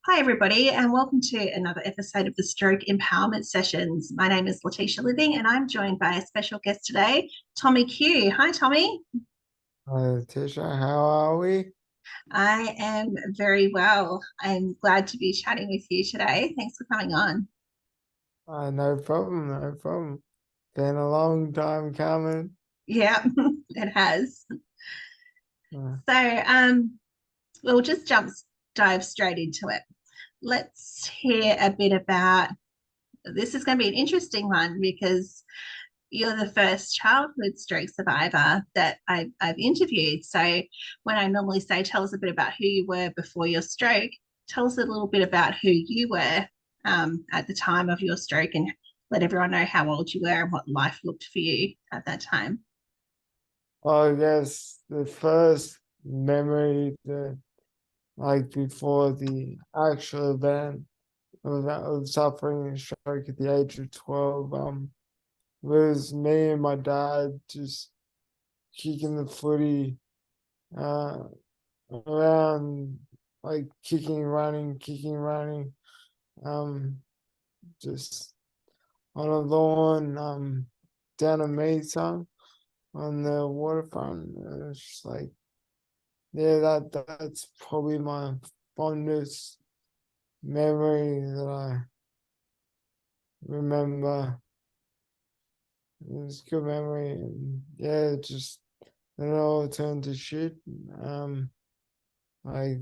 Hi, everybody, and welcome to another episode of the Stroke Empowerment Sessions. My name is Letitia Living, and I'm joined by a special guest today, Tommy Q. Hi, Tommy. Hi, Tisha, how are we? I am very well. I'm glad to be chatting with you today. Thanks for coming on. No problem, no problem. Been a long time coming. Yeah, it has. Uh, So, we'll just dive straight into it. Let's hear a bit about this. Is going to be an interesting one because you're the first childhood stroke survivor that I've interviewed. So when I normally say, tell us a bit about who you were before your stroke, tell us a little bit about who you were at the time of your stroke and let everyone know how old you were and what life looked for you at that time. I guess the first memory that, like, before the actual event of suffering a stroke at the age of 12, was me and my dad just kicking the footy, uh, around, like kicking, running, um, just on a lawn, down a Mesa on the waterfront. It's just like, yeah, that's probably my fondest memory that I remember. It was a good memory, and yeah, just then it all turned to shit. Um, I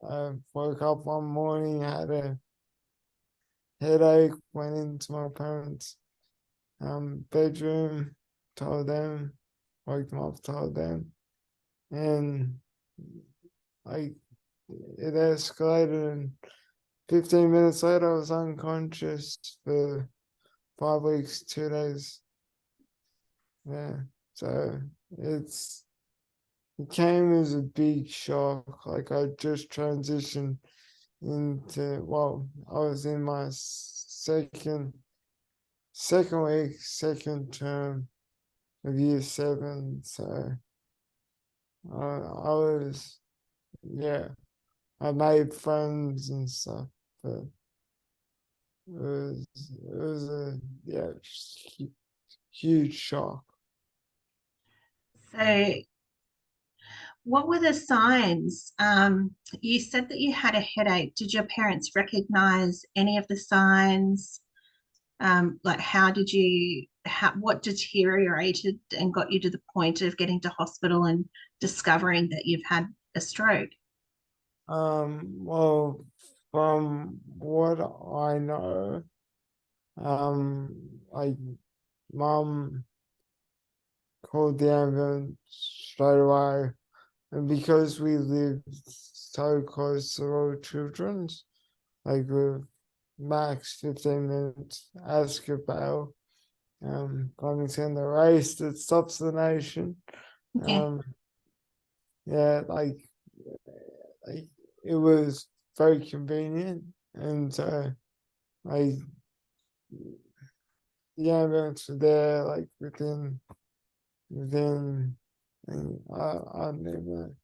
I woke up one morning, had a headache, went into my parents' bedroom, told them, woke them up, told them, and I it escalated. And 15 minutes later, I was unconscious for 5 weeks, 2 days. Yeah, so it came as a big shock. Like I just transitioned into I was in my second week, second term of year 7. So I was, yeah, I made friends and stuff, but it was a, yeah, just huge shock. So what were the signs? You said that you had a headache. Did your parents recognize any of the signs? Like what deteriorated and got you to the point of getting to hospital and discovering that you've had a stroke? Well, from what I know, like mum called the ambulance straight away, and because we lived so close to all children's, like with max 15 minutes, Ascot coming in the race that stops the nation. Yeah. Um, yeah, like it was very convenient, and like the ambulance were there like within. And I never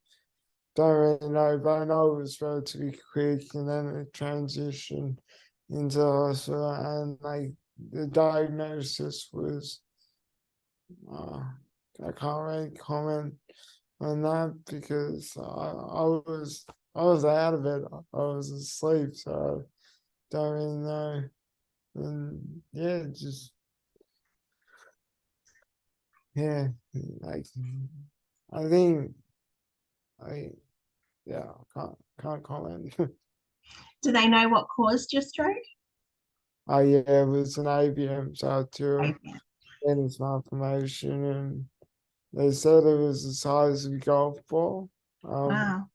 don't really know, but I know it was relatively quick, and then it transitioned into the hospital, and like the diagnosis was, uh, I can't really comment on that because I was out of it. I was asleep, so I don't really know. And yeah, just yeah, like I think I yeah, can't comment. Do they know what caused your stroke? Oh yeah, it was an ABM, so arterial Okay. venous malformation, and they said it was the size of a golf ball. Um,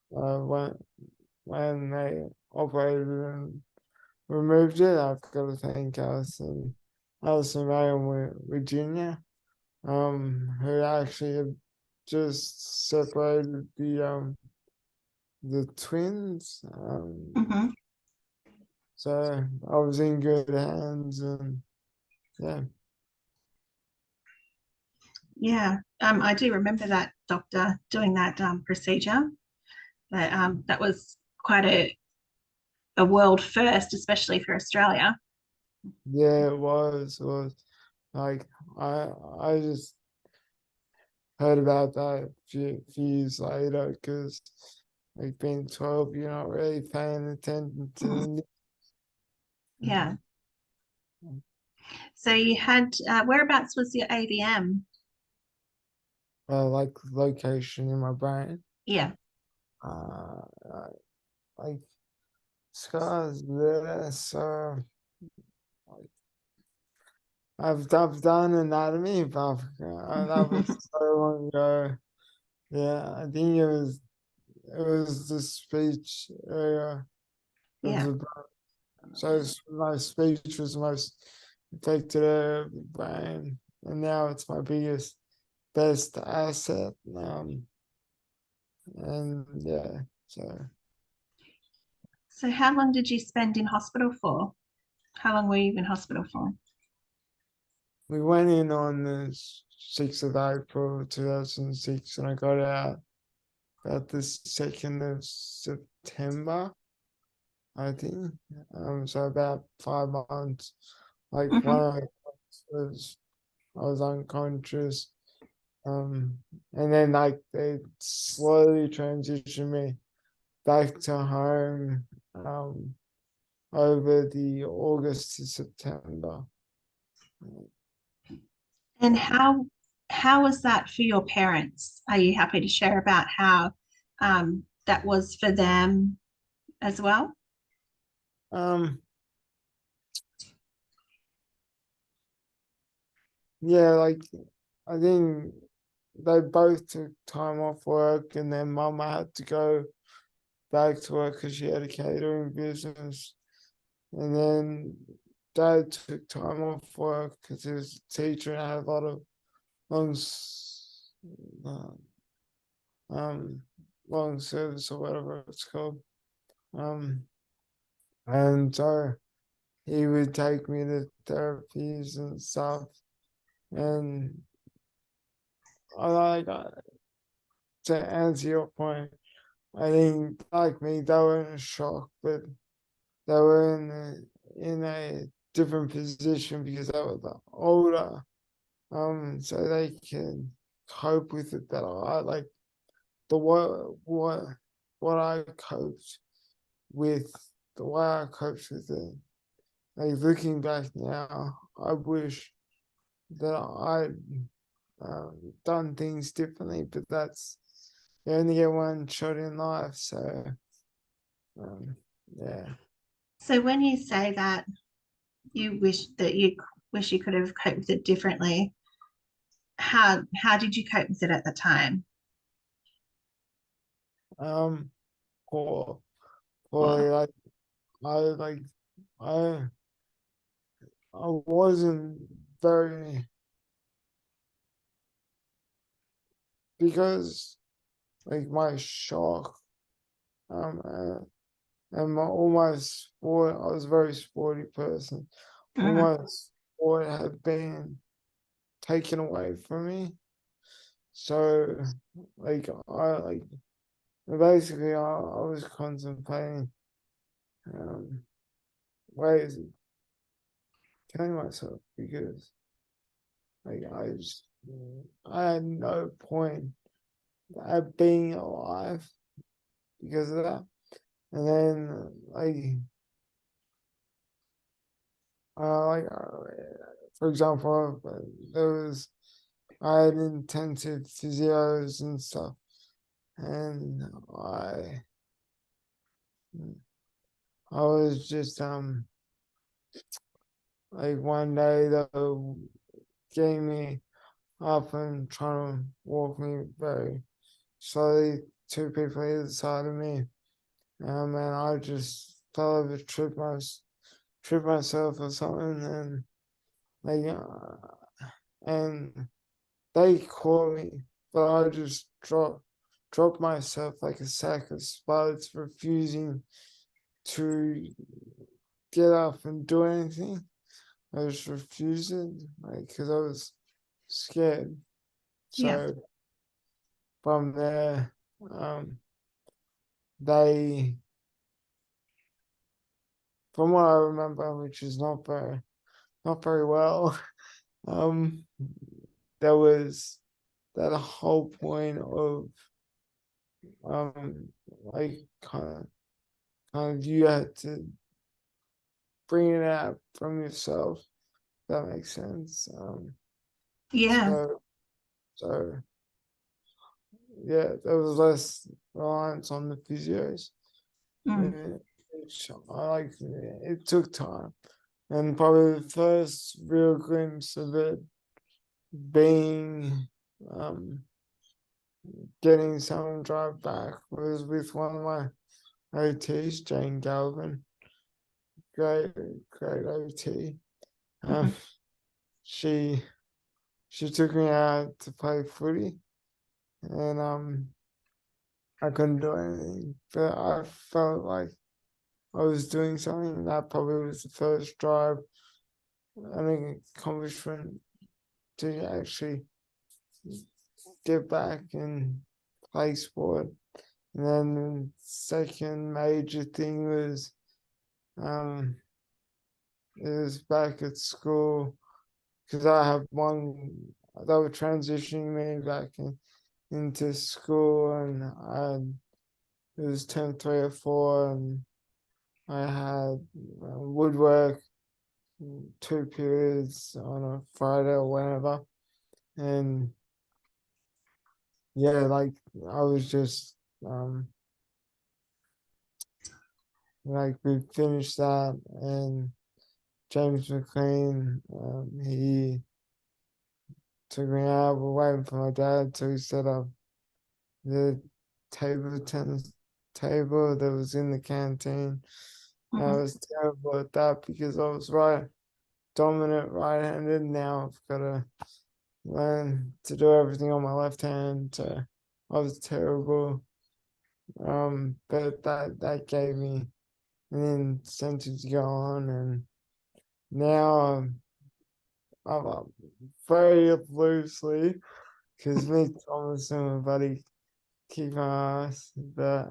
Wow. when they operated and removed it, I've got to thank Alison Ray and Virginia, who actually had just separated the twins. Hmm. So I was in good hands, and yeah. Yeah. I do remember that doctor doing that procedure. But that was quite a world first, especially for Australia. Yeah, it was like I just heard about that a few years later because like being 12, you're not really paying attention to the Yeah. news. So you had whereabouts was your AVM? Like location in my brain. Yeah. Uh, uh, like scars there, so like, I've done anatomy, but that was so long ago. Yeah, I think it was the speech area of Yeah. the brain. So my speech was most affected area of the brain, and now it's my best asset. And yeah, so So how long did you spend in hospital for? How long were you in hospital for? we went in on the 6th of April 2006, and I got out about the 2nd of September, I think. So about 5 months. Like Hmm. was I was unconscious. And then like they slowly transitioned me back to home over the August to September. And how was that for your parents? Are you happy to share about how that was for them as well? Um, yeah, like I think they both took time off work, and then Mama had to go back to work because she had a catering business, and then Dad took time off work because he was a teacher and had a lot of long, uh, um, long service or whatever it's called. Um, and so he would take me to therapies and stuff. And I like to answer your point. I think like me, they were in a shock, but they were in a different position because they were older. So they can cope with it better. I like the what I coped with, the way I coped with it. Like looking back now, I wish that I'd done things differently, but that's you only get one shot in life, so um, yeah. So when you say that you wish you could have coped with it differently, how did you cope with it at the time? Um, or Or like I like I I wasn't very because like my shock and all my sport, I was a very sporty person. All mm, my sport had been taken away from me. So like basically I was contemplating um ways of killing myself because like I had no point at being alive because of that. And then for example, there was I had intensive physios and stuff, and I was just like one day they were getting me up and trying to walk me very slowly, two people either side of me, and I just fell over, tripped myself or something, and like and they caught me, but I just dropped myself like a sack of spuds, refusing to get up and do anything. I just refused it, like, because I was scared. yeah. So from there, they from what I remember, which is not very well, um, there was that whole point of like kind of you had to bring it out from yourself. If that makes sense. Yeah. So so yeah, there was less reliance on the physios, Mm. uh, which I like. It took time, and probably the first real glimpse of it being getting someone drive back was with one of my OTs, Jane Galvin. Great, great OT. Um, Mhm. she she took me out to play footy, and I couldn't do anything, but I felt like I was doing something. That probably was the first drive and an accomplishment to actually get back and play sport. And then the second major thing was um, it was back at school because I have one. They were transitioning me back into school, and it was term 3 or 4, and I had woodwork 2 periods on a Friday or whenever, and yeah, like I was just um like we finished that, and James McLean, he took me out. We're waiting for my dad to set up the table tennis table that was in the canteen. I Mhm. was terrible at that because I was dominant right-handed. Now I've got to learn to do everything on my left hand. So I was terrible. But that gave me an incentive to go on, and now I'm up very loosely because me, Thomas, and my buddy kick my ass. But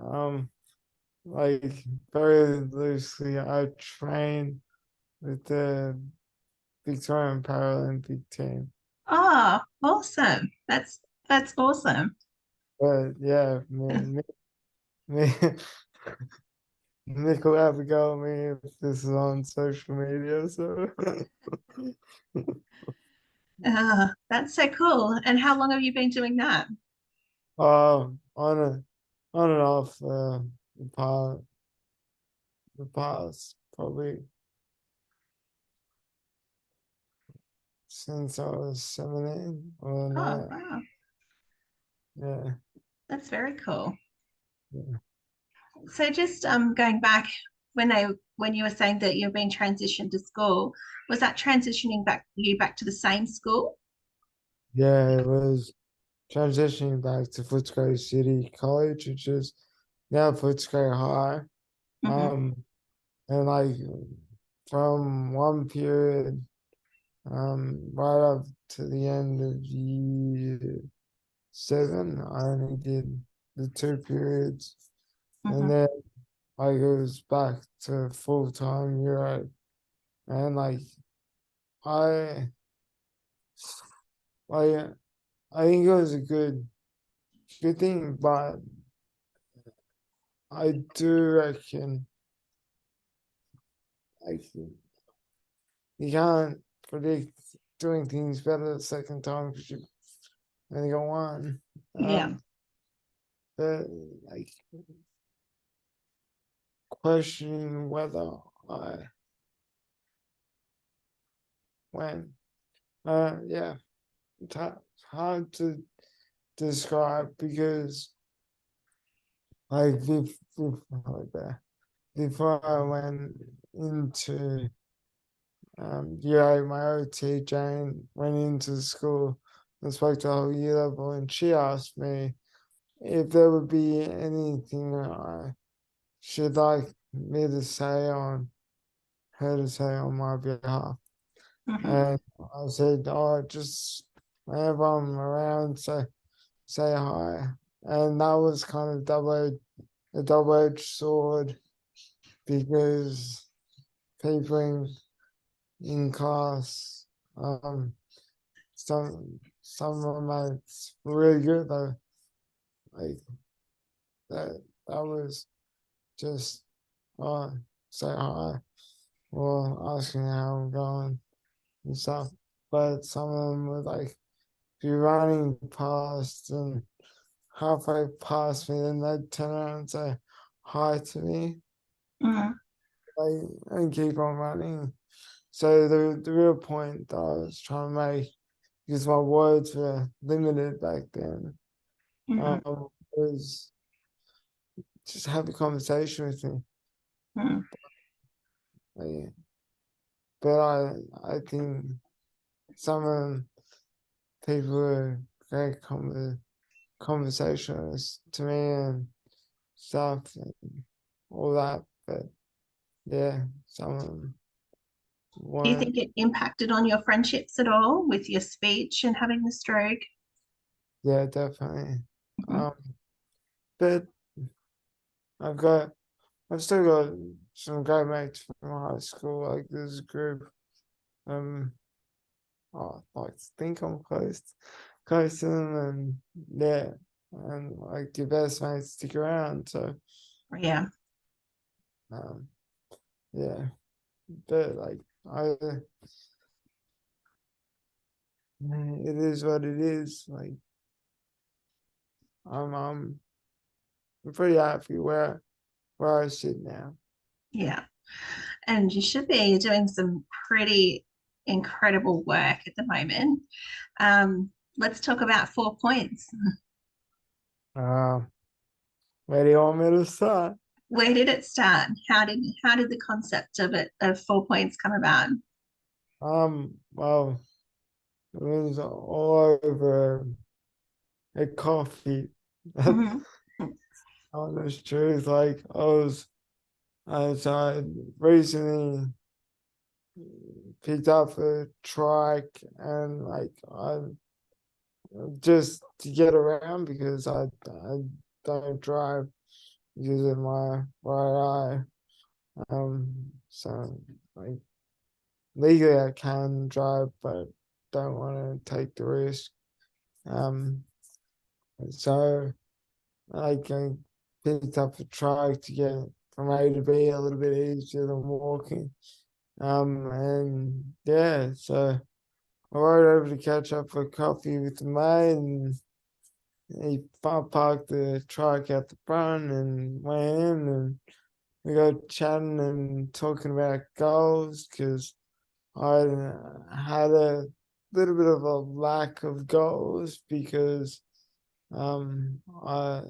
like very loosely, I train with the Victorian Paralympic team. Oh, awesome. That's awesome. But yeah, me, Nick will have a go at me if this is on social media. So, That's so cool. And how long have you been doing that? on on and off the past probably since I was 17 or Oh, no, wow. yeah, That's very cool. yeah, So just going back when you were saying that you're being transitioned to school, was that transitioning back to the same school? yeah. It was transitioning back to Footscray City College, which is now Footscray High. Hmm. Um, and like from one period, right up to the end of year 7, I only did the 2 periods, and Hmm. then like it was back to full time Euro, and like I, like I think it was a good thing, but I do reckon like you can't predict doing things better the second time because you only got one. Yeah. Um, but like questioning whether I went, yeah, it's hard to describe because like before I went into yeah, my OT Jane went into school and spoke to the whole year level, and she asked me if there would be anything that I should like me to say on her to say on my behalf. Hmm. And I said, oh, just whenever I'm around, say hi. And that was kind of a double-edged sword because people in class. Some of my mates were really good though. Like that was just say hi or asking how I'm going and stuff. But some of them would like be running past and halfway past me, then they'd turn around and say hi to me, Mm, like, and keep on running. So the real point that I was trying to make, because my words were limited back then, mm, was just have a conversation with me. mm. Like, but I think some of them people are great conversationalists to me and stuff and all that. But yeah, some of them Do you weren't. think it impacted on your friendships at all with your speech and having the stroke? Yeah, definitely. Mhm, Um, but I've got, I've still got some great mates from high school. Like there's a group. Um, I like to think I'm close to them, and yeah, and like your best mates stick around. So, yeah, um, yeah, but like I, it is what it is. Like I'm pretty happy where I sit now. yeah. And you should be doing some pretty incredible work at the moment. Let's talk about 4 points. Uh, where do you want me to start? Where did it start? How did the concept of it of 4 points come about? Well, it was all over a coffee. That's Mhm, honest truth. Like I recently picked up a trike and like I just to get around because I don't drive because of my right eye. So like legally I can drive, but don't want to take the risk. Um, so like I picked up a trike to get from A to B a little bit easier than walking. And yeah, so I rode over to catch up for coffee with the mate, and he parked the truck at the front and went in, and we got chatting and talking about goals because I had a little bit of a lack of goals because I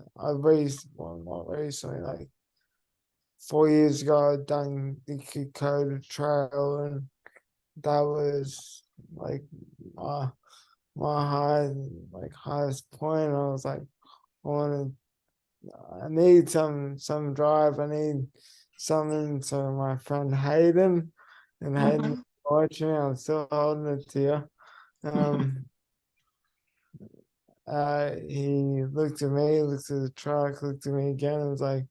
well, not recently, like 4 years ago I'd done the Dakota Trail, and that was like my my high like highest point. I was like, I want I need some drive. I need something. So my friend Hayden, and Hayden mhm, watching, I'm still holding it to you. He looked at me, looked at the truck, looked at me again, and was like,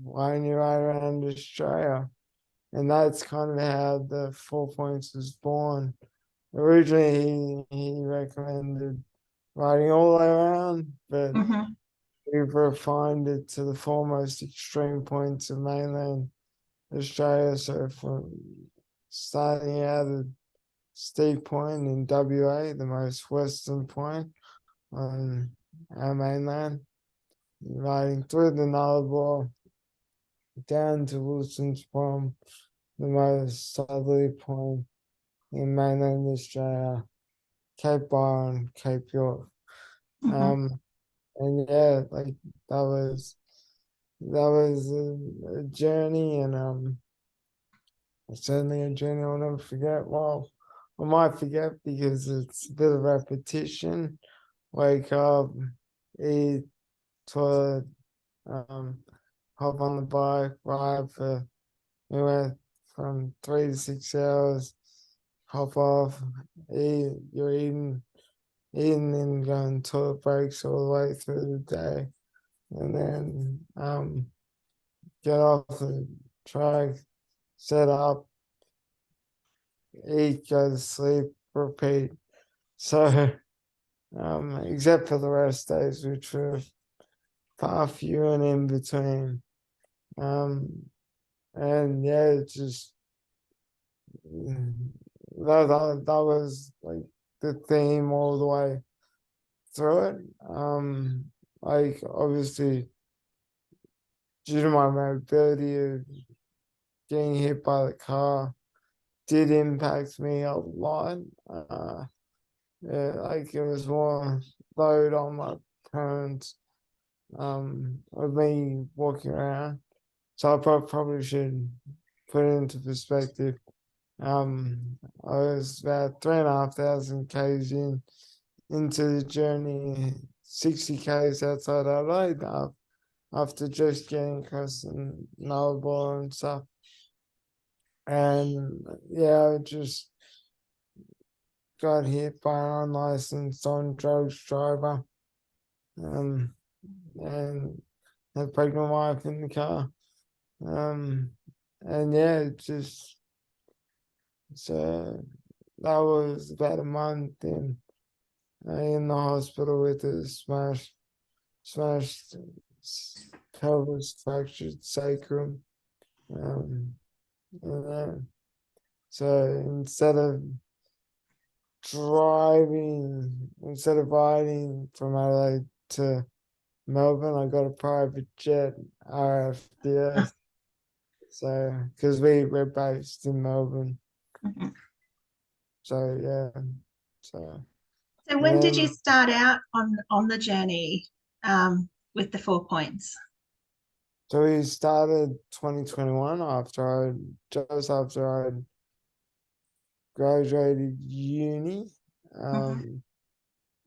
"Why don't you ride around Australia?" And that's kind of how the 4 points was born. Originally, he recommended riding all the way around, but mhm, we've refined it to the four most extreme points of mainland Australia. So from starting out at Steep Point in WA, the most western point on our mainland, riding through the Nullarbor down to Wilson's Prom, the most southerly point in mainland Australia, Cape Byron, Cape York. mhm, Um, and yeah, like that was a journey, and certainly a journey I'll never forget. Well, I might forget because it's a bit of repetition. Wake up, eat, toilet, um, hop on the bike, ride for anywhere from 3 to 6 hours, hop off, eat, you're eating and going toilet breaks all the way through the day. And then get off the track, set up, eat, go to sleep, repeat. So, except for the rest days, which were far few and in between. And yeah, it just that was like the theme all the way through it. Like obviously due to my mobility of getting hit by the car did impact me a lot. Yeah, like it was more load on my parents of me walking around. So I probably should put it into perspective. I was about 3,500 k's into the journey, 60 k's outside Adelaide after just getting across the Nullarbor and stuff. And yeah, I just got hit by an unlicensed on drugs driver. Um, and had a pregnant wife in the car. Um, and yeah, it just so that was about a month in the hospital with a smashed pelvis, fractured sacrum. Um, and, so instead of riding from Adelaide to Melbourne, I got a private jet, RFDS. So, because we're based in Melbourne. Mhm. So, yeah. So, So and when did you then, start out on the journey with the 4 points? so we started 2021 just after I graduated uni. Hmm.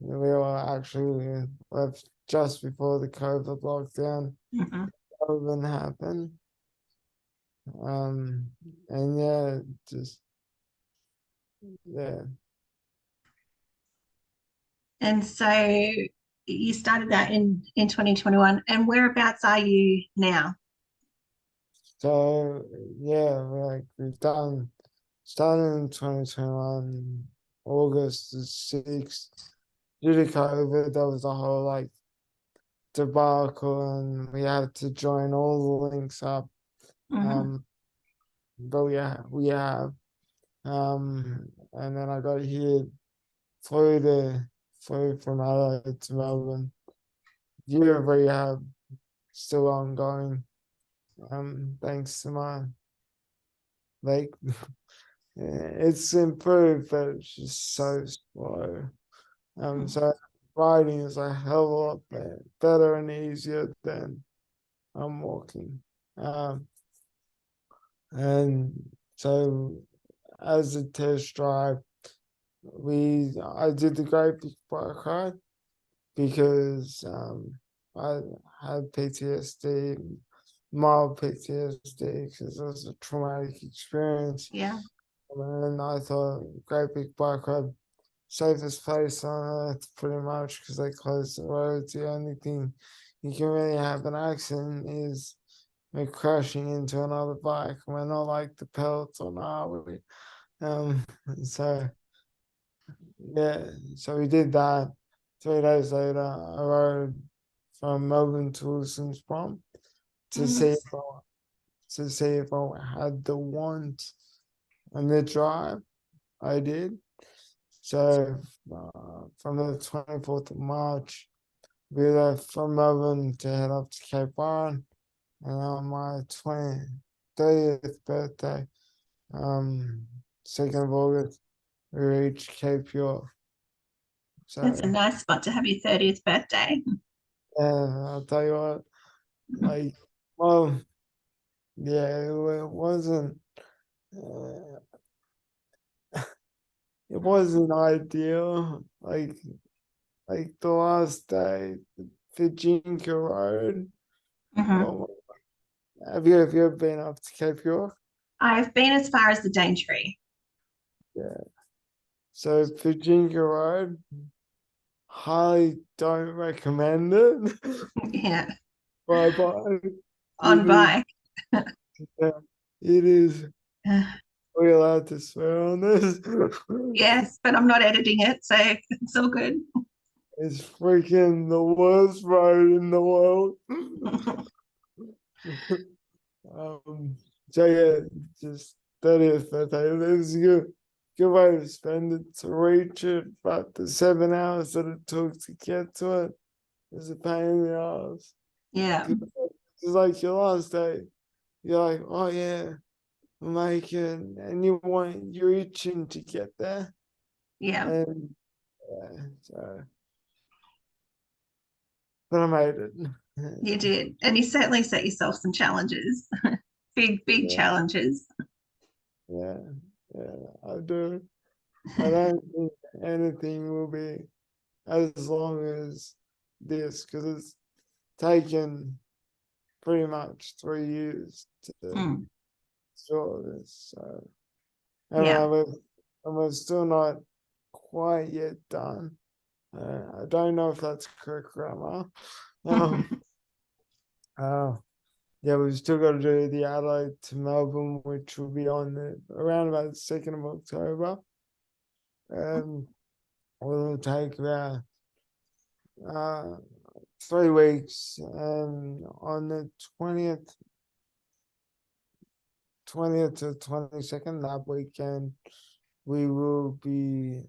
We were actually left just before the COVID lockdown Hmm. even happened. Um, and yeah, just, yeah. And so you started that in 2021. And whereabouts are you now? So yeah, like we've done starting in 2021, August the 6th. Due to COVID, there was a whole like debacle and we had to join all the links up. Hmm. Um, but we have. And then I got here, flew from Adelaide to Melbourne. Year of rehab still ongoing. Thanks to my leg. It's improved, but it's just so slow. So riding is a hell of a lot better and easier than I'm walking. Um, and so as a test drive, I did the Great Big Bike Ride because I had PTSD, mild PTSD, because it was a traumatic experience. Yeah. And I thought Great Big Bike Ride, safest place on earth, pretty much, because they close the roads. The only thing you can really have an accident is we're crashing into another bike. We're not like the Peloton, are we? Um, so yeah, so we did that. 3 days later, I rode from Melbourne to Wilson's Prom to see Mm. if I had the want and the drive. I did. So from the 24th of March, we left from Melbourne to head up to Cape Byron. And on my 30th birthday, um, 2nd of August, we reached Cape York. That's So, a nice spot to have your 30th birthday. yeah, I'll tell you what, like, well, yeah, uh, it wasn't ideal. Like the last day, Virginia Road. Hmm. Oh, have you ever been up to Cape York? I've been as far as the Daintree. Yeah. So Virginia Road, highly don't recommend it. Yeah, Bye bye. on It is. bike. Yeah, it is. We allowed to swear on this? Yes, but I'm not editing it, so it's all good. It's freaking the worst road in the world. um, so yeah, just 30th birthday. It was a good way to spend it, to reach it, but the 7 hours that it took to get to it was a pain in the ass. Yeah, It's like your last day. You're like, oh yeah, we'll make it, and you're itching to get there, yeah, and yeah, so but I made it. you did. And you certainly set yourself some challenges, big Yeah, challenges. yeah, yeah, I do. I don't think anything will be as long as this because it's taken pretty much 3 years to Mm, sort this. So, and yeah. we're still not quite yet done. I don't know if that's correct grammar. Um, uh, yeah, we've still got to do the Adelaide to Melbourne, which will be on around about the 2nd of October. Will take about uh, 3 weeks, and on the 20th to 22nd, that weekend, we will be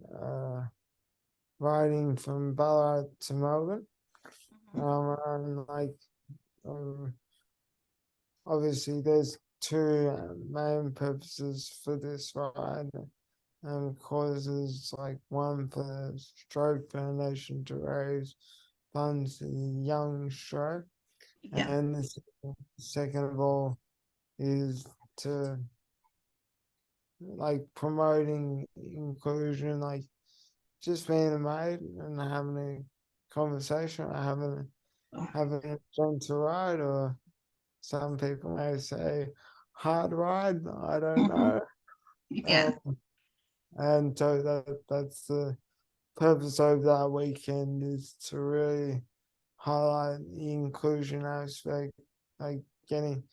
riding from Ballarat to Melbourne. And like, um, obviously, there's two main purposes for this ride. Causes like one for the Stroke Foundation to raise funds for young stroke, Yeah. and the second of all is to like promoting inclusion, like just being a mate and having a conversation, having a gentle ride, or some people may say hard ride. I don't know. Yeah. Um, and so that's the purpose of that weekend, is to really highlight the inclusion aspect, like getting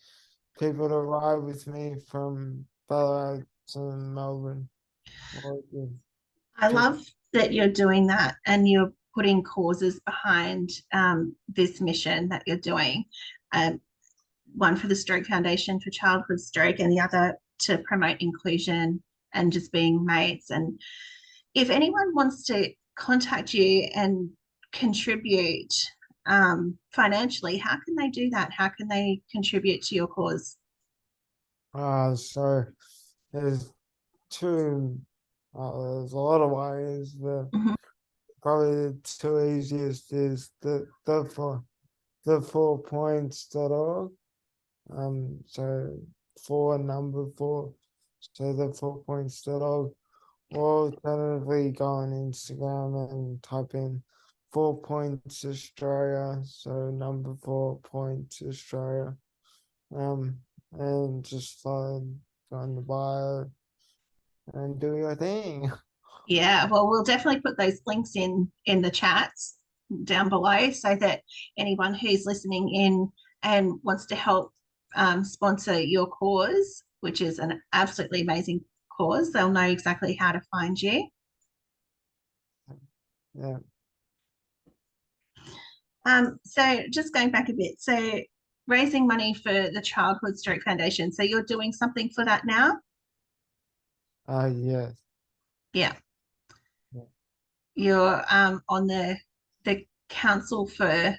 people to ride with me from Ballarat to Melbourne. Or I just love that you're doing that and you're putting causes behind this mission that you're doing. Um, one for the Stroke Foundation for childhood stroke, and the other to promote inclusion and just being mates. And if anyone wants to contact you and contribute financially, how can they do that? How can they contribute to your cause? so there's two. There's a lot of ways, but Mhm. probably the two easiest is the 4points.org. So number four. So the 4points.org. Or alternatively, go on Instagram and type in 4 Points Australia. So number 4 Points Australia. Um, and just follow, go in the bio and do your thing. Yeah, well, we'll definitely put those links in the chats down below so that anyone who's listening in and wants to help sponsor your cause, which is an absolutely amazing cause, they'll know exactly how to find you. Yeah. So just going back a bit, so raising money for the Childhood Stroke Foundation. So you're doing something for that now? Yes. Yeah, Yeah. you're on the Council for Oh,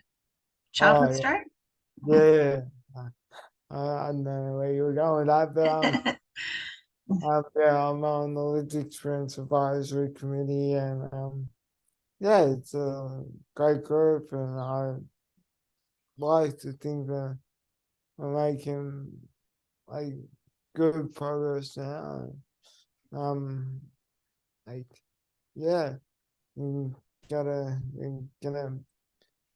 Childhood yeah. Stroke. Yeah. Yeah. I don't know where you were going with that, but yeah, I'm on the Lived Experience Advisory Committee, and yeah, it's a great group, and I like to think that we're making like good progress now. Um, like yeah, we're gonna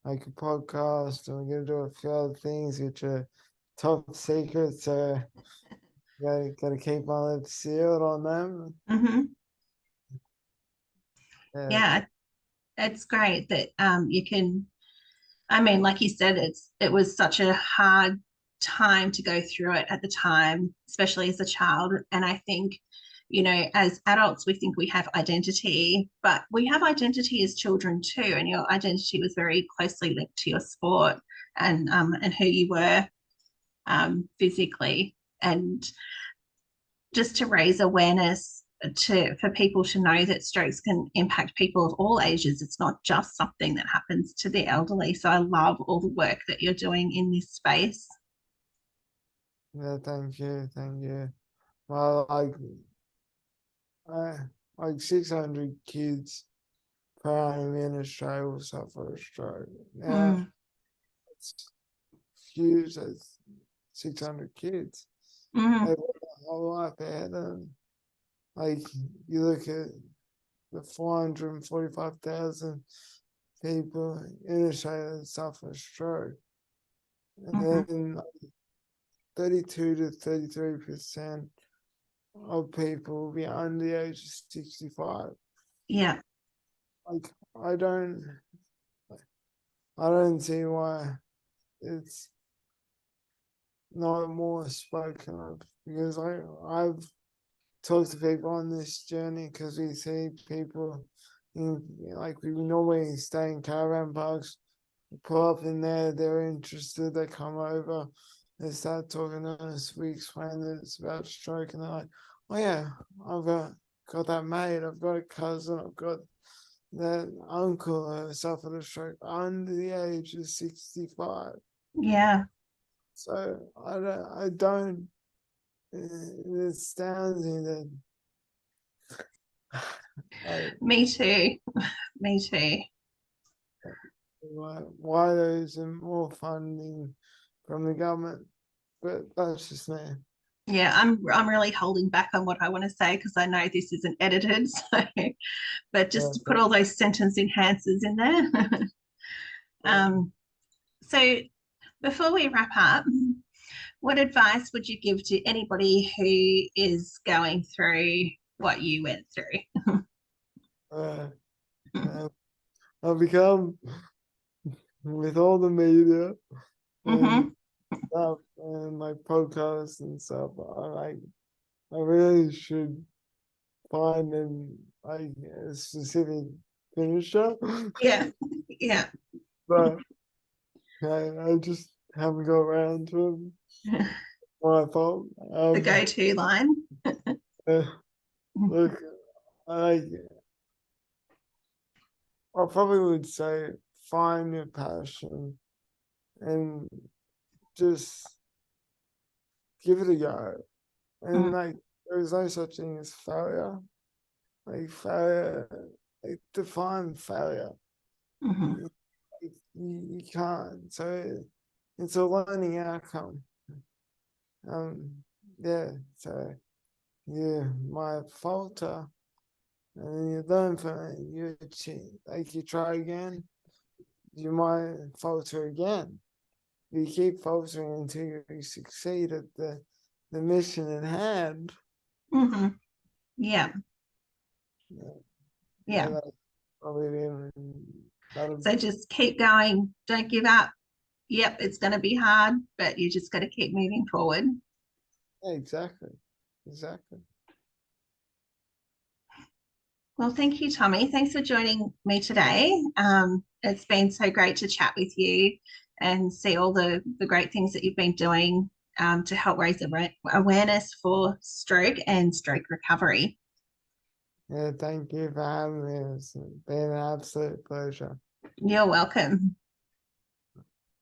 make a podcast, and we're gonna do a few other things which are top secret, so gotta keep my lips sealed on them. Hmm. Yeah, Yeah, it's great that you can. I mean, like you said, it was such a hard time to go through it at the time, especially as a child. And I think, you know, as adults, we think we have identity, but we have identity as children too. And your identity was very closely linked to your sport and who you were physically. And just to raise awareness for people to know that strokes can impact people of all ages. It's not just something that happens to the elderly. So I love all the work that you're doing in this space. Yeah, thank you, thank you. Well, like 600 kids per annum in Australia will suffer a stroke. Now, Mm, it's huge. That's 600 kids. mm, They've got a whole life ahead of them. Like, you look at the 445,000 people in Australia that suffer stroke, mm-hmm. and then 32 to 33% of people will be under the age of 65. Yeah, Like, I don't I don't see why it's not more spoken of, because I've talked to people on this journey, because we see people in, like, we normally stay in caravan parks, pull up in there, they're interested, they come over, they start talking to us, we explain that it's about stroke, and they're like, oh yeah, I've got that mate, I've got a cousin, I've got that uncle who suffered a stroke under the age of 65. yeah. So I don't, it astounds me that like, Me too. Me too. why there isn't more funding from the government, but that's just me. Yeah, I'm really holding back on what I want to say because I know this isn't edited. So, but just Yeah, to put all those sentence enhancers in there. yeah. So before we wrap up, what advice would you give to anybody who is going through what you went through? Uh, uh, I've become, with all the media and Mm-hmm. stuff and my podcasts and stuff, I really should find like a specific finisher, Yeah, yeah. but I just haven't got around to it. My fault. The go-to line. Uh, look, I I probably would say find your passion and just give it a go. And like, there's no such thing as failure. Like, failure, like, define failure. Mm-hmm. You can't. So it's a learning outcome. Yeah. So you might falter, and then you learn from it. You achieve, like, you try again. You might falter again. You keep faltering until you succeed at the mission at hand. Mm-hmm. Yeah, Yeah, yeah. that's probably that'll, So just keep going. Don't give up. Yep, it's going to be hard, but you just got to keep moving forward. yeah, exactly, exactly. Well, thank you, Tommy. Thanks for joining me today. It's been so great to chat with you and see all the great things that you've been doing to help raise awareness for stroke and stroke recovery. Yeah, thank you for having me. It's been an absolute pleasure. You're welcome.